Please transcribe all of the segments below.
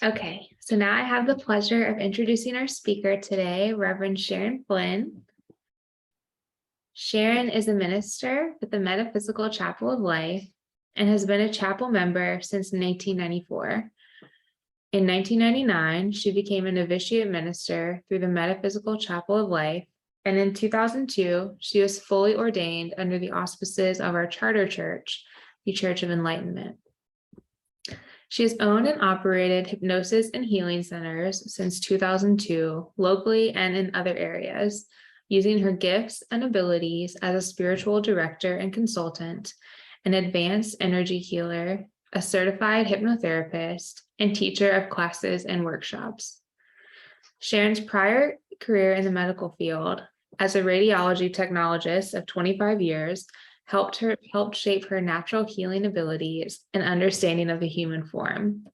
Okay, so now I have the pleasure of introducing our speaker today, Reverend Sharon Flynn. Sharon is a minister with the Metaphysical Chapel of Life and has been a chapel member since 1994. In 1999, she became a novitiate minister through the Metaphysical Chapel of Life, and in 2002, she was fully ordained under the auspices of our charter church, the Church of Enlightenment. She has owned and operated hypnosis and healing centers since 2002, locally and in other areas, using her gifts and abilities as a spiritual director and consultant, an advanced energy healer, a certified hypnotherapist, and teacher of classes and workshops. Sharon's prior career in the medical field as a radiology technologist of 25 years helped shape her natural healing abilities and understanding of the human form.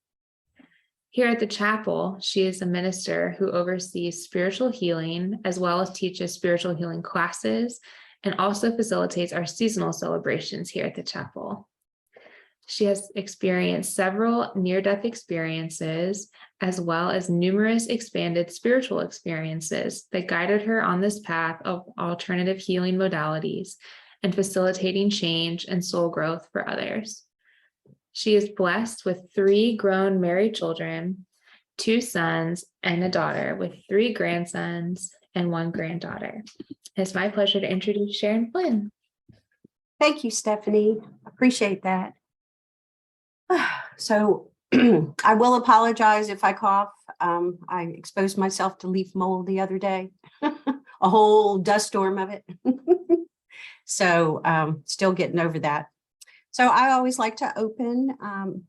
Here at the chapel, she is a minister who oversees spiritual healing as well as teaches spiritual healing classes and also facilitates our seasonal celebrations here at the chapel. She has experienced several near-death experiences as well as numerous expanded spiritual experiences that guided her on this path of alternative healing modalities and facilitating change and soul growth for others. She is blessed with 3 grown married children, 2 sons, and a daughter with 3 grandsons and 1 granddaughter. It's my pleasure to introduce Sharon Flynn. Thank you, Stephanie. Appreciate that. So I will apologize if I cough. I exposed myself to leaf mold the other day, a whole dust storm of it. So still getting over that. So I always like to open.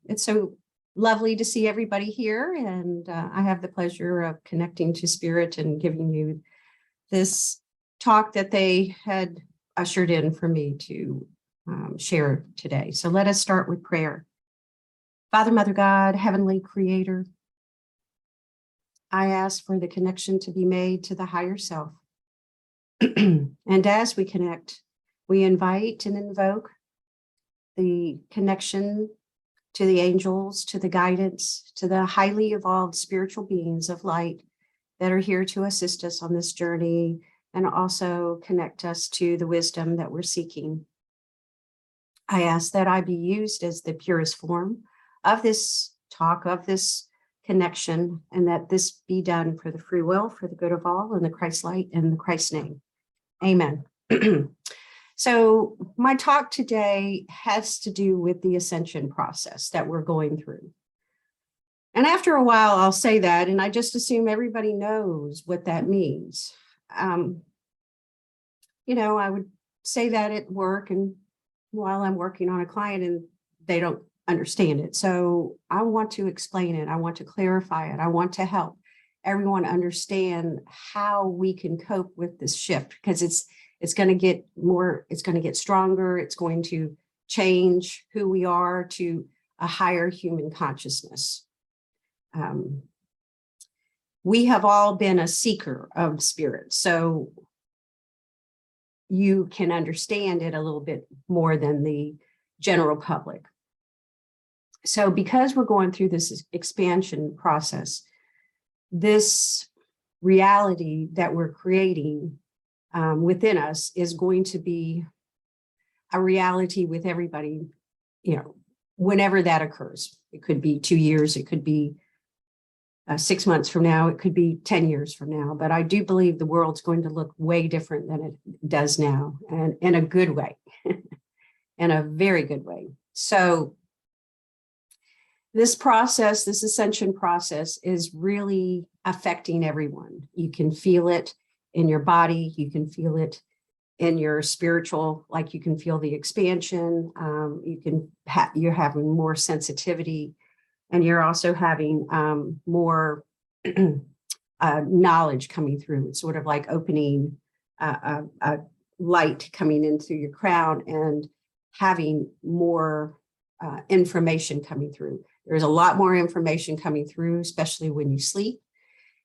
It's so lovely to see everybody here. And I have the pleasure of connecting to Spirit and giving you this talk that they had ushered in for me to share today. So let us start with prayer. Father, Mother God, Heavenly Creator, I ask for the connection to be made to the higher self. And as we connect, we invite and invoke the connection to the angels, to the guidance, to the highly evolved spiritual beings of light that are here to assist us on this journey and also connect us to the wisdom that we're seeking. I ask that I be used as the purest form of this talk, of this connection, and that this be done for the free will, for the good of all, in the Christ light and the Christ name. Amen. So my talk today has to do with the ascension process that we're going through. And after a while, I'll say that, and I just assume everybody knows what that means. I would say that at work and while I'm working on a client and they don't understand it. So I want to explain it. I want to clarify it. I want to help everyone understand how we can cope with this shift, because it's going to get more, it's going to get stronger. It's going to change who we are to a higher human consciousness. We have all been a seeker of spirit, so you can understand it a little bit more than the general public. So because we're going through this expansion process, this reality that we're creating within us is going to be a reality with everybody, whenever that occurs. It could be 2 years, it could be 6 months from now, it could be 10 years from now. But I do believe the world's going to look way different than it does now, and in a good way, in a very good way. So this process, this ascension process, is really affecting everyone. You can feel it in your body. You can feel it in your spiritual, like you can feel the expansion. You're having more sensitivity, and you're also having more knowledge coming through. It's sort of like opening a light coming into your crown and having more information coming through. There's a lot more information coming through, especially when you sleep.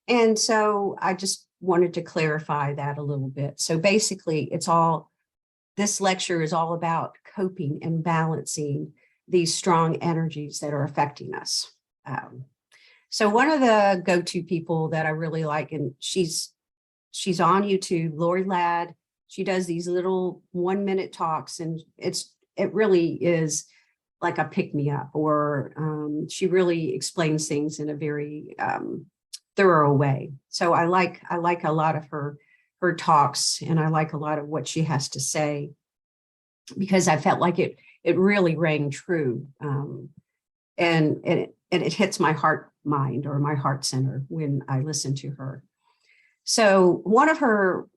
And so I just wanted to clarify that a little bit. So basically, this lecture is all about coping and balancing these strong energies that are affecting us. So one of the go-to people that I really like, and she's on YouTube, Lori Ladd. She does these little 1-minute talks, and it really is like a pick-me-up, or she really explains things in a very thorough way. So I like a lot of her talks, and I like a lot of what she has to say, because I felt like it really rang true. And it hits my heart mind, or my heart center, when I listen to her. So one of her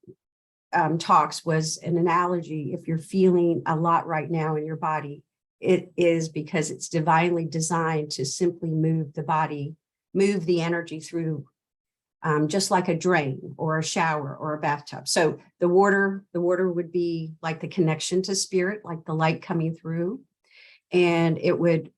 talks was an analogy. If you're feeling a lot right now in your body, it is because it's divinely designed to simply move the body, move the energy through, just like a drain or a shower or a bathtub. So the water would be like the connection to spirit, like the light coming through, and it would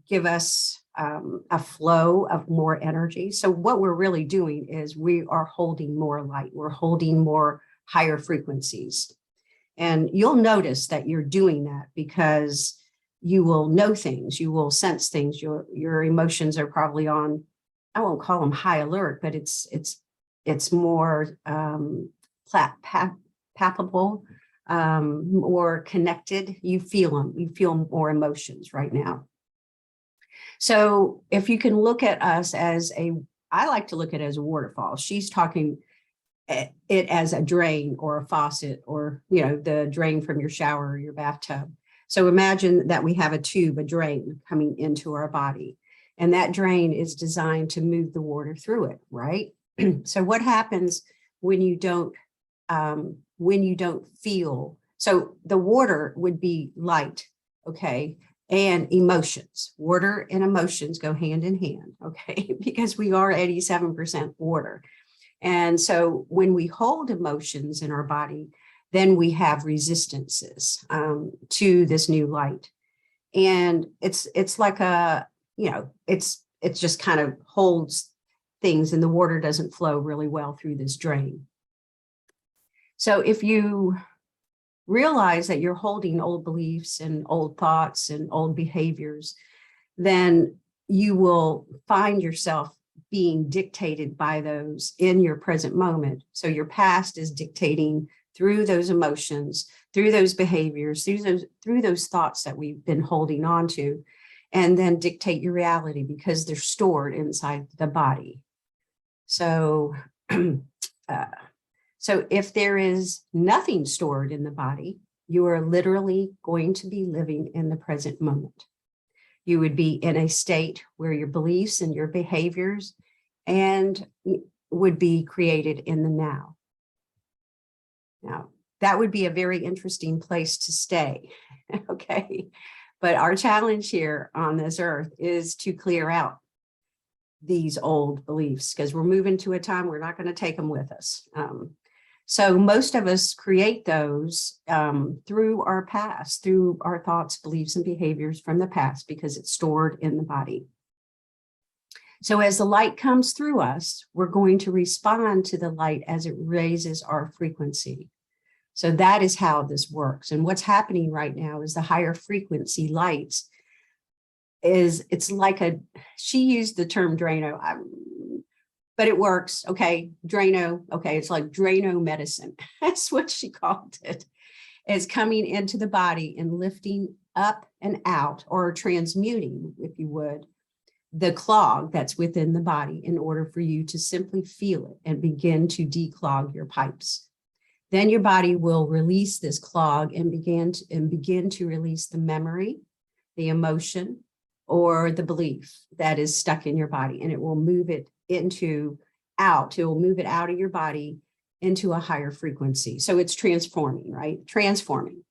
give us a flow of more energy. So what we're really doing is we are holding more light. We're holding more higher frequencies. And you'll notice that you're doing that, because you will know things, you will sense things, your emotions are probably on, I won't call them high alert, but it's more palpable, more connected. You feel them, you feel more emotions right now. So if you can look at us as I like to look at it as a waterfall. She's talking it as a drain or a faucet, or, the drain from your shower or your bathtub. So imagine that we have a tube, a drain coming into our body, and that drain is designed to move the water through it, right? So what happens when you don't feel? So the water would be light, okay, and emotions. Water and emotions go hand in hand, okay, because we are 87% water. And so when we hold emotions in our body, then we have resistances to this new light. And it's like it just kind of holds things, and the water doesn't flow really well through this drain. So if you realize that you're holding old beliefs and old thoughts and old behaviors, then you will find yourself being dictated by those in your present moment. So your past is dictating through those emotions, through those behaviors, through those thoughts that we've been holding on to, and then dictate your reality, because they're stored inside the body. So, so if there is nothing stored in the body, you are literally going to be living in the present moment. You would be in a state where your beliefs and your behaviors and would be created in the now. Now, that would be a very interesting place to stay, okay? But our challenge here on this earth is to clear out these old beliefs, because we're moving to a time we're not going to take them with us. So most of us create those through our past, through our thoughts, beliefs, and behaviors from the past, because it's stored in the body. So as the light comes through us, we're going to respond to the light as it raises our frequency. So that is how this works. And what's happening right now is the higher frequency lights it's like she used the term Drano, but it works. Okay. Drano. Okay. It's like Drano medicine. That's what she called it. It's coming into the body and lifting up and out, or transmuting, if you would, the clog that's within the body, in order for you to simply feel it and begin to declog your pipes. Then your body will release this clog and begin to release the memory, the emotion, or the belief that is stuck in your body, and it will move it out. It will move it out of your body into a higher frequency. So it's transforming, right? Transforming.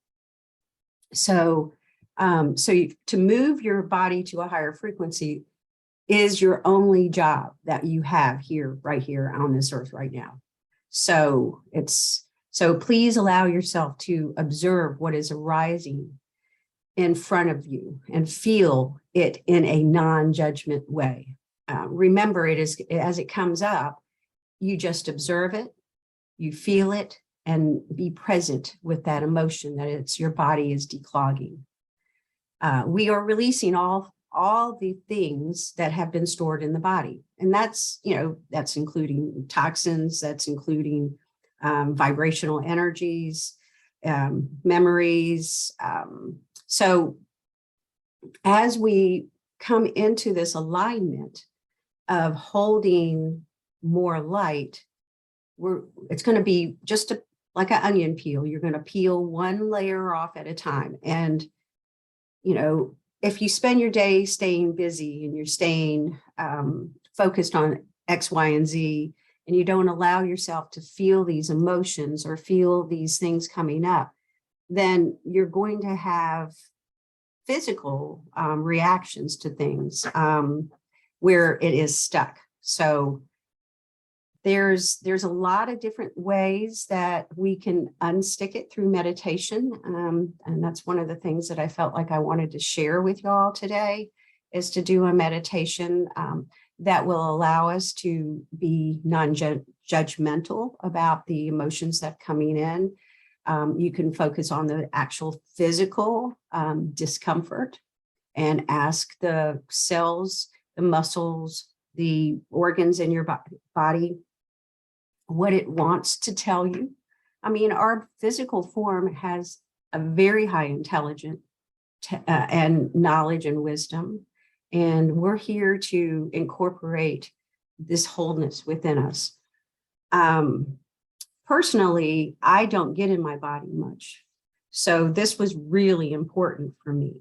So, to move your body to a higher frequency is your only job that you have here, right here on this earth right now. So please allow yourself to observe what is arising in front of you and feel it in a non-judgment way. Remember, it is as it comes up, you just observe it, you feel it, and be present with that emotion that your body is declogging. We are releasing all all the things that have been stored in the body. And that's, that's including toxins, that's including vibrational energies, memories. So as we come into this alignment of holding more light, it's going to be just like an onion peel. You're going to peel one layer off at a time. And, if you spend your day staying busy and you're staying focused on X, Y, and Z, and you don't allow yourself to feel these emotions or feel these things coming up, then you're going to have physical reactions to things where it is stuck. So there's a lot of different ways that we can unstick it through meditation. And that's one of the things that I felt like I wanted to share with y'all today, is to do a meditation that will allow us to be non-judgmental about the emotions that are coming in. You can focus on the actual physical discomfort and ask the cells, the muscles, the organs in your body what it wants to tell you. I mean, our physical form has a very high intelligence and knowledge and wisdom, and we're here to incorporate this wholeness within us. Personally, I don't get in my body much. So this was really important for me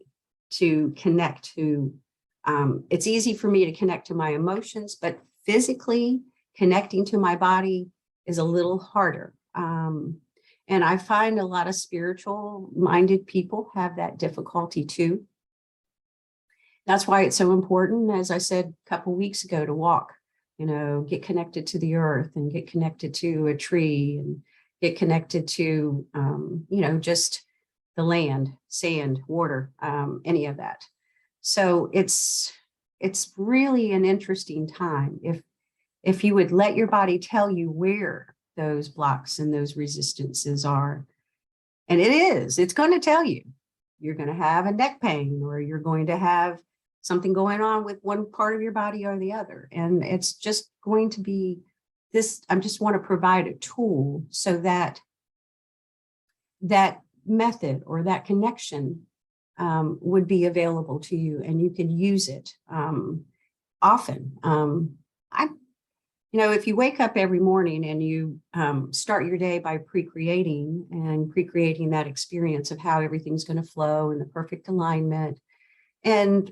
to connect to. It's easy for me to connect to my emotions, but physically connecting to my body is a little harder. And I find a lot of spiritual minded people have that difficulty too. That's why it's so important, as I said a couple weeks ago, to walk, get connected to the earth and get connected to a tree and get connected to, just the land, sand, water, any of that. So it's really an interesting time if you would let your body tell you where those blocks and those resistances are. And it's going to tell you. You're going to have a neck pain, or you're going to have something going on with one part of your body or the other. And it's just going to be this. I just want to provide a tool so that that method or that connection would be available to you, and you can use it often. If you wake up every morning and you start your day by pre-creating that experience of how everything's going to flow in the perfect alignment, and,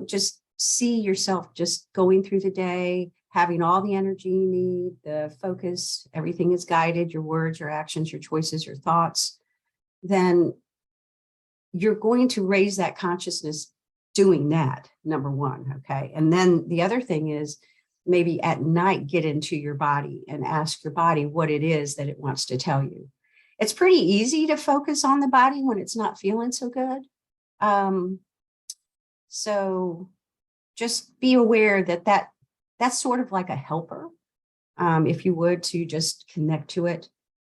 just see yourself just going through the day, having all the energy you need, the focus, everything is guided, your words, your actions, your choices, your thoughts, then you're going to raise that consciousness doing that, number one, okay? And then the other thing is, maybe at night, get into your body and ask your body what it is that it wants to tell you. It's pretty easy to focus on the body when it's not feeling so good. So just be aware that's sort of like a helper, if you would, to just connect to it,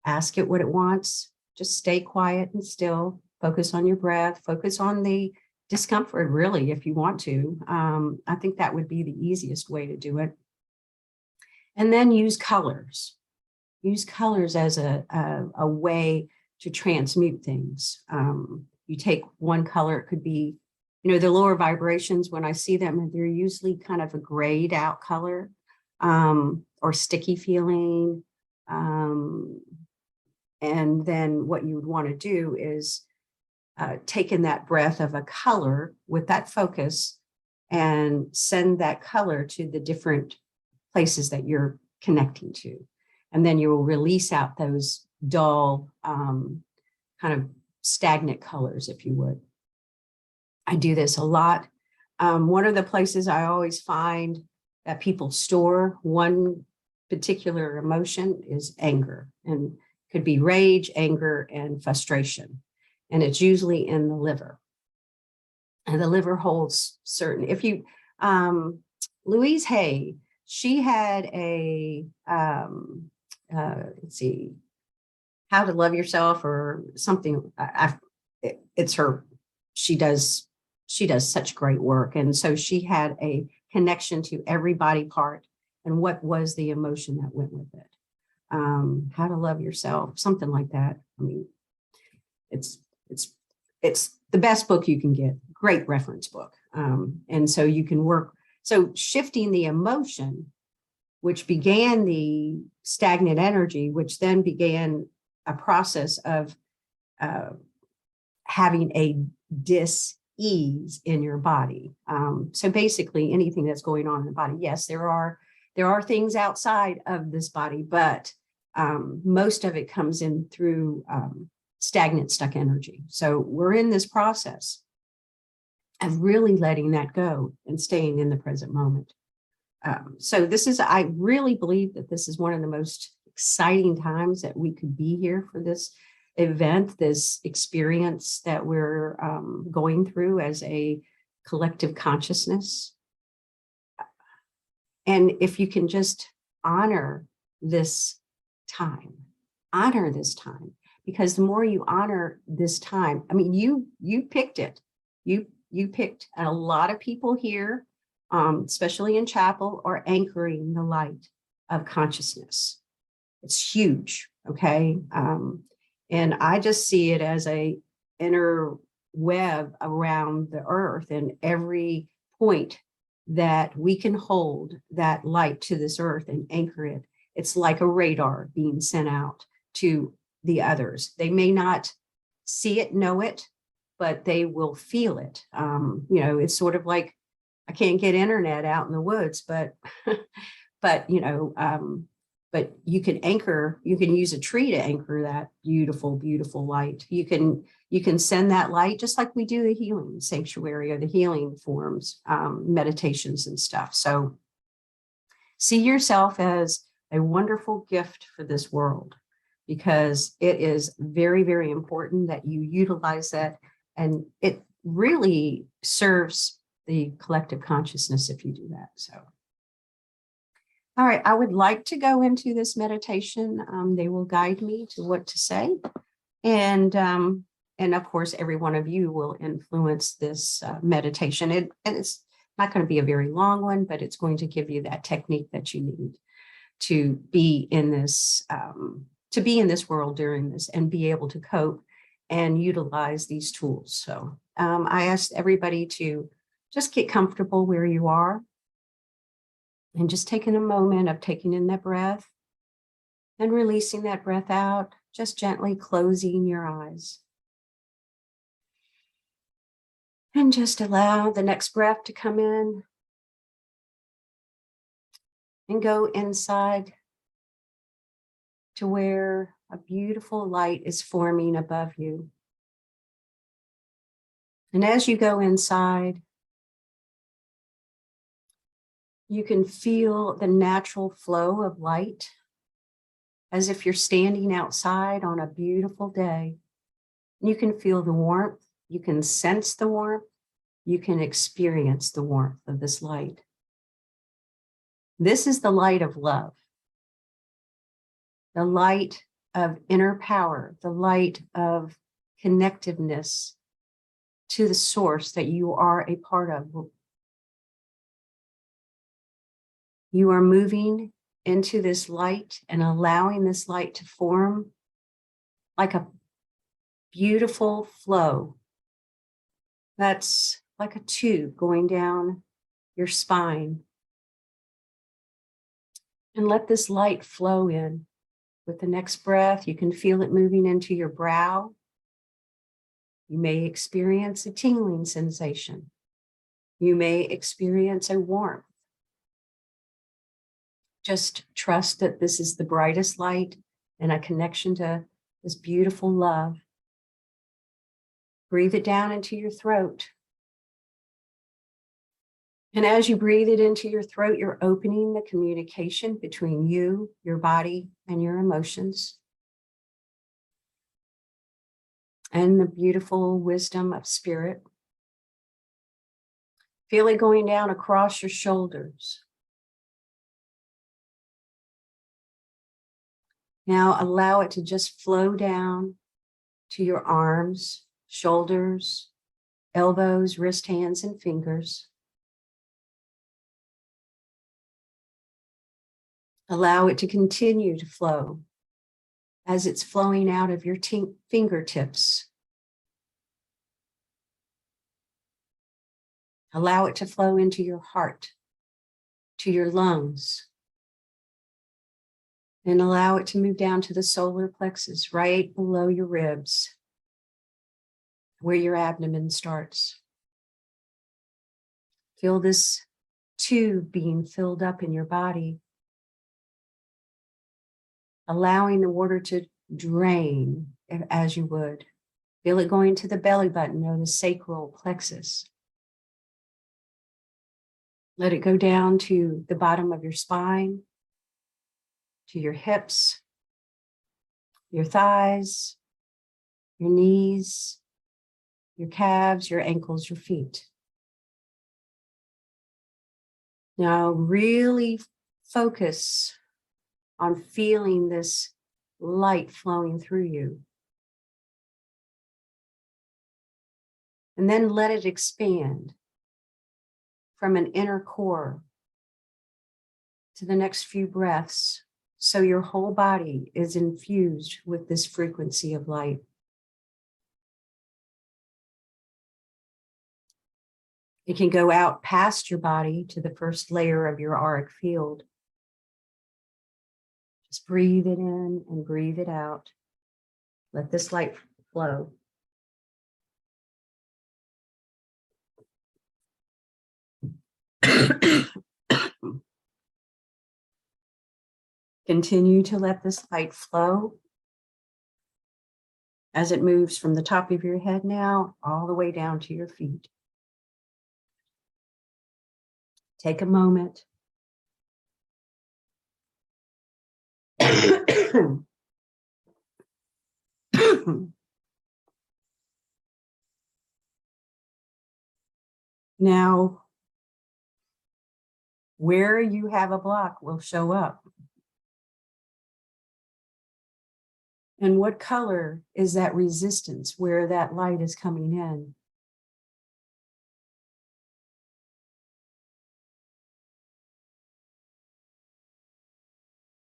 ask it what it wants, just stay quiet and still, focus on your breath, focus on the discomfort, really, if you want to. I think that would be the easiest way to do it. And then use colors. Use colors as a way to transmute things. You take one color, it could be, the lower vibrations, when I see them, they're usually kind of a grayed out color or sticky feeling. And then what you would want to do is take in that breath of a color with that focus and send that color to the different places that you're connecting to. And then you will release out those dull, kind of stagnant colors, if you would. I do this a lot. One of the places I always find that people store one particular emotion is anger, and could be rage, anger, and frustration. And it's usually in the liver. And the liver holds certain, Louise Hay, she had a, let's see, How to Love Yourself or something. It's her, she does she does such great work. And so she had a connection to every body part and what was the emotion that went with it. How to love yourself, something like that. I mean, it's the best book you can get. Great reference book. And so you can work. So shifting the emotion, which began the stagnant energy, which then began a process of having a dis-ease in your body. So basically anything that's going on in the body. Yes, there are things outside of this body, but most of it comes in through stagnant, stuck energy. So we're in this process of really letting that go and staying in the present moment. So I really believe that this is one of the most exciting times that we could be here for this event, this experience that we're going through as a collective consciousness. And if you can just honor this time, because the more you honor this time, I mean, you picked it. You picked, and a lot of people here, especially in chapel, are anchoring the light of consciousness. It's huge, okay? And I just see it as a inner web around the earth, and every point that we can hold that light to this earth and anchor it. It's like a radar being sent out to the others. They may not see it, know it, but they will feel it. It's sort of like, I can't get internet out in the woods, but but you can use a tree to anchor that beautiful, beautiful light. You can send that light, just like we do the healing sanctuary or the healing forms, meditations and stuff. So see yourself as a wonderful gift for this world, because it is very, very important that you utilize that. And it really serves the collective consciousness if you do that. So, all right, I would like to go into this meditation. They will guide me to what to say. And of course, every one of you will influence this meditation. And it's not going to be a very long one, but it's going to give you that technique that you need to be in this world during this and be able to cope and utilize these tools. So I asked everybody to just get comfortable where you are and just taking a moment of taking in that breath and releasing that breath out, just gently closing your eyes. And just allow the next breath to come in and go inside to where a beautiful light is forming above you. And as you go inside, you can feel the natural flow of light as if you're standing outside on a beautiful day. You can feel the warmth, you can sense the warmth, you can experience the warmth of this light. This is the light of love, the light of inner power, the light of connectiveness to the source that you are a part of. You are moving into this light and allowing this light to form like a beautiful flow. That's like a tube going down your spine. And let this light flow in. With the next breath, you can feel it moving into your brow. You may experience a tingling sensation. You may experience a warmth. Just trust that this is the brightest light and a connection to this beautiful love. Breathe it down into your throat. And as you breathe it into your throat, you're opening the communication between you, your body, and your emotions. And the beautiful wisdom of spirit. Feel it going down across your shoulders. Now allow it to just flow down to your arms, shoulders, elbows, wrist, hands, and fingers. Allow it to continue to flow as it's flowing out of your fingertips. Allow it to flow into your heart, to your lungs, and allow it to move down to the solar plexus, right below your ribs, where your abdomen starts. Feel this tube being filled up in your body, allowing the water to drain as you would. Feel it going to the belly button or the sacral plexus. Let it go down to the bottom of your spine, to your hips, your thighs, your knees, your calves, your ankles, your feet. Now really focus on feeling this light flowing through you. And then let it expand from an inner core to the next few breaths, so your whole body is infused with this frequency of light. It can go out past your body to the first layer of your auric field. Just breathe it in and breathe it out. Let this light flow. Continue to let this light flow as it moves from the top of your head now all the way down to your feet. Take a moment. Now, where you have a block will show up. And what color is that resistance where that light is coming in?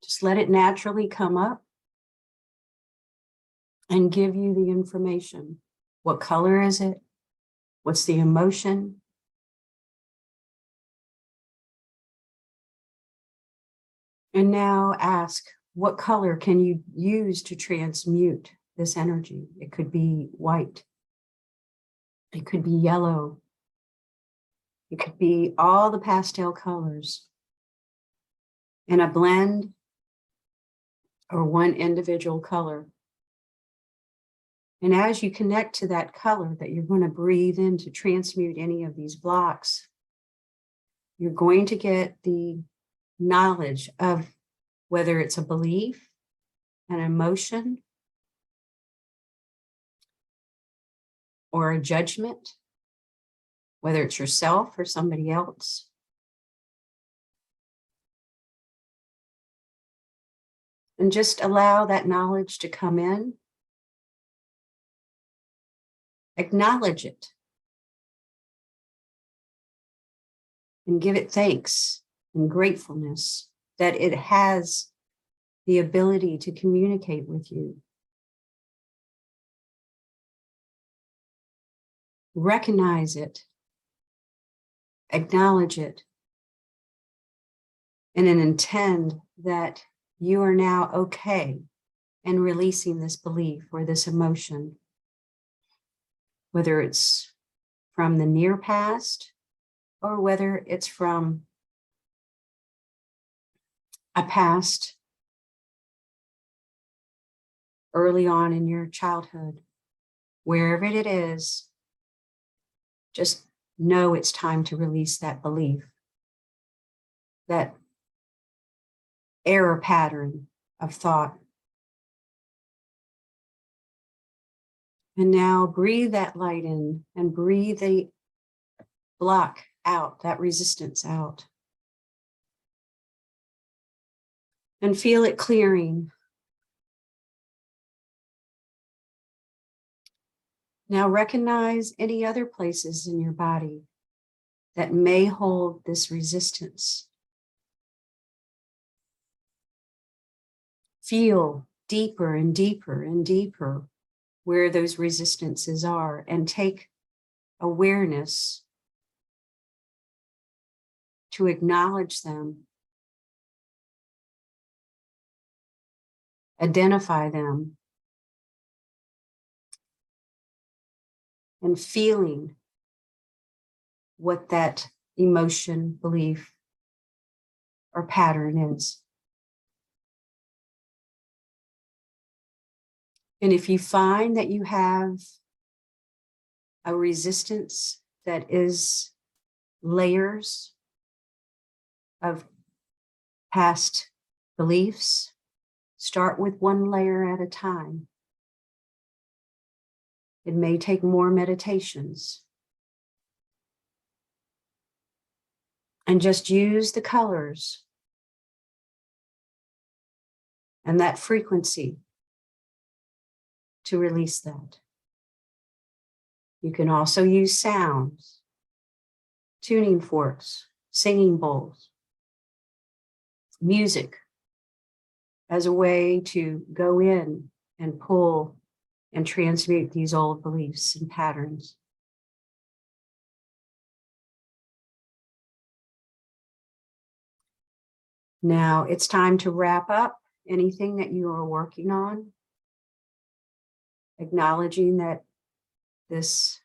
Just let it naturally come up and give you the information. What color is it? What's the emotion? And now ask, what color can you use to transmute this energy? It could be white. It could be yellow. It could be all the pastel colors in a blend or one individual color. And as you connect to that color that you're going to breathe in to transmute any of these blocks, you're going to get the knowledge of whether it's a belief, an emotion, or a judgment, whether it's yourself or somebody else. And just allow that knowledge to come in. Acknowledge it. And give it thanks and gratefulness that it has the ability to communicate with you. Recognize it. Acknowledge it. And then intend that you are now okay in releasing this belief or this emotion, whether it's from the near past or whether it's from a past early on in your childhood. Wherever it is, just know it's time to release that belief, that error pattern of thought. And now breathe that light in and breathe the block out, that resistance out. And feel it clearing. Now recognize any other places in your body that may hold this resistance. Feel deeper and deeper and deeper where those resistances are, and take awareness to acknowledge them, identify them, and feeling what that emotion, belief, or pattern is. And if you find that you have a resistance that is layers of past beliefs, start with one layer at a time. It may take more meditations. And just use the colors and that frequency to release that. You can also use sounds, tuning forks, singing bowls, music as a way to go in and pull and transmute these old beliefs and patterns. Now it's time to wrap up anything that you are working on, acknowledging that this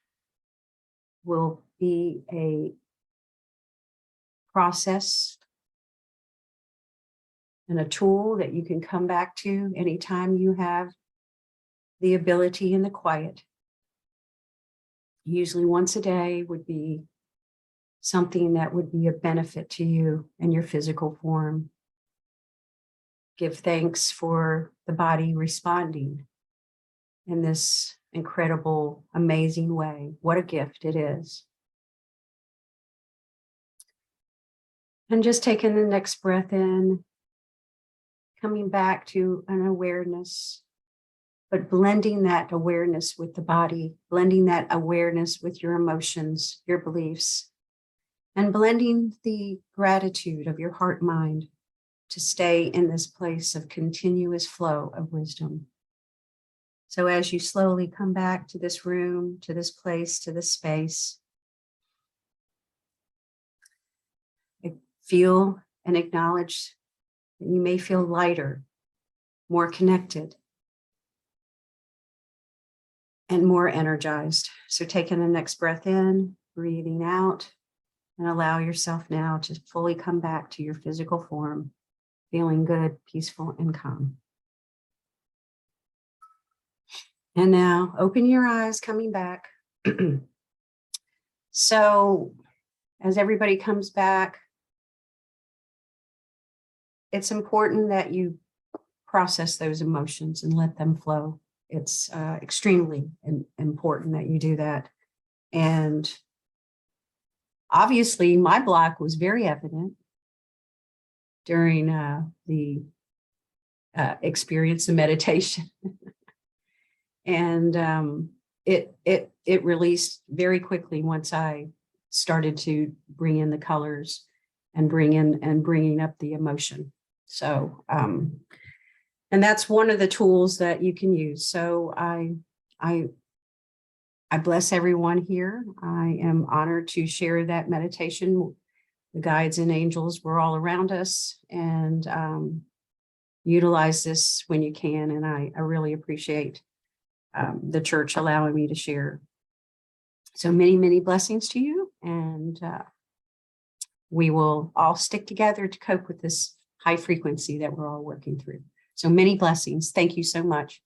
will be a process and a tool that you can come back to anytime you have the ability and the quiet. Usually once a day would be something that would be a benefit to you in your physical form. Give thanks for the body responding in this incredible, amazing way. What a gift it is. And just taking the next breath in, coming back to an awareness, but blending that awareness with the body, blending that awareness with your emotions, your beliefs, and blending the gratitude of your heart mind to stay in this place of continuous flow of wisdom. So as you slowly come back to this room, to this place, to this space, feel and acknowledge that you may feel lighter, more connected, and more energized. So taking the next breath in, breathing out, and allow yourself now to fully come back to your physical form, feeling good, peaceful, and calm. And now open your eyes, coming back. So as everybody comes back, it's important that you process those emotions and let them flow. It's extremely important that you do that. And obviously my block was very evident during the experience of meditation. And it released very quickly once I started to bring in the colors and bringing up the emotion. So, and that's one of the tools that you can use. So I bless everyone here. I am honored to share that meditation. The guides and angels were all around us, and utilize this when you can. And I really appreciate the church allowing me to share. So many, many blessings to you. And we will all stick together to cope with this high frequency that we're all working through. So many blessings. Thank you so much.